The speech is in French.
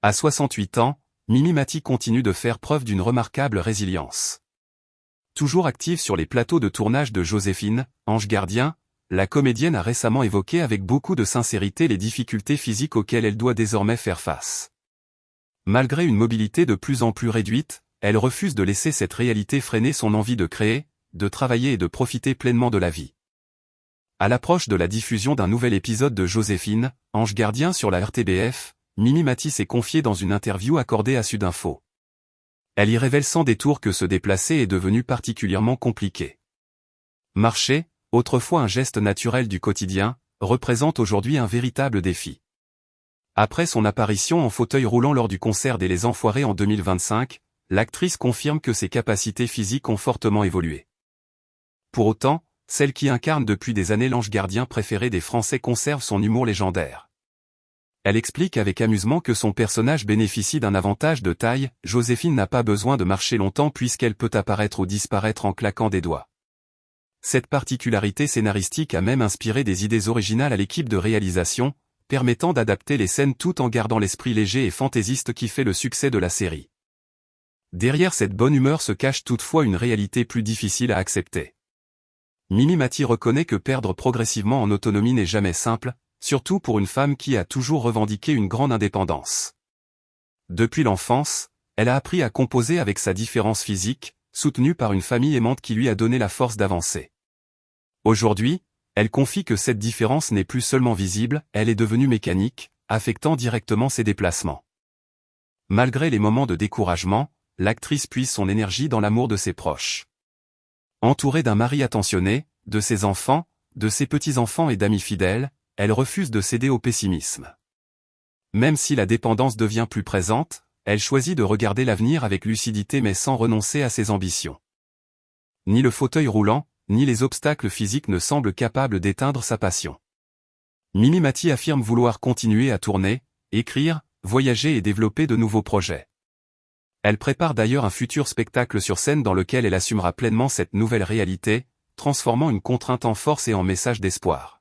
À 68 ans, Mimi Mati continue de faire preuve d'une remarquable résilience. Toujours active sur les plateaux de tournage de Joséphine, Ange Gardien, la comédienne a récemment évoqué avec beaucoup de sincérité les difficultés physiques auxquelles elle doit désormais faire face. Malgré une mobilité de plus en plus réduite, elle refuse de laisser cette réalité freiner son envie de créer, de travailler et de profiter pleinement de la vie. À l'approche de la diffusion d'un nouvel épisode de Joséphine, Ange Gardien sur la RTBF, Mimi Mati s'est confiée dans une interview accordée à Sudinfo. Elle y révèle sans détour que se déplacer est devenu particulièrement compliqué. Marcher, autrefois un geste naturel du quotidien, représente aujourd'hui un véritable défi. Après son apparition en fauteuil roulant lors du concert des Les Enfoirés en 2025, l'actrice confirme que ses capacités physiques ont fortement évolué. Pour autant, celle qui incarne depuis des années l'ange gardien préféré des Français conserve son humour légendaire. Elle explique avec amusement que son personnage bénéficie d'un avantage de taille, Joséphine n'a pas besoin de marcher longtemps puisqu'elle peut apparaître ou disparaître en claquant des doigts. Cette particularité scénaristique a même inspiré des idées originales à l'équipe de réalisation, permettant d'adapter les scènes tout en gardant l'esprit léger et fantaisiste qui fait le succès de la série. Derrière cette bonne humeur se cache toutefois une réalité plus difficile à accepter. Mimi Mati reconnaît que perdre progressivement en autonomie n'est jamais simple, surtout pour une femme qui a toujours revendiqué une grande indépendance. Depuis l'enfance, elle a appris à composer avec sa différence physique, soutenue par une famille aimante qui lui a donné la force d'avancer. Aujourd'hui, elle confie que cette différence n'est plus seulement visible, elle est devenue mécanique, affectant directement ses déplacements. Malgré les moments de découragement, l'actrice puise son énergie dans l'amour de ses proches. Entourée d'un mari attentionné, de ses enfants, de ses petits-enfants et d'amis fidèles, elle refuse de céder au pessimisme. Même si la dépendance devient plus présente, elle choisit de regarder l'avenir avec lucidité mais sans renoncer à ses ambitions. Ni le fauteuil roulant, ni les obstacles physiques ne semblent capables d'éteindre sa passion. Mimi Mati affirme vouloir continuer à tourner, écrire, voyager et développer de nouveaux projets. Elle prépare d'ailleurs un futur spectacle sur scène dans lequel elle assumera pleinement cette nouvelle réalité, transformant une contrainte en force et en message d'espoir.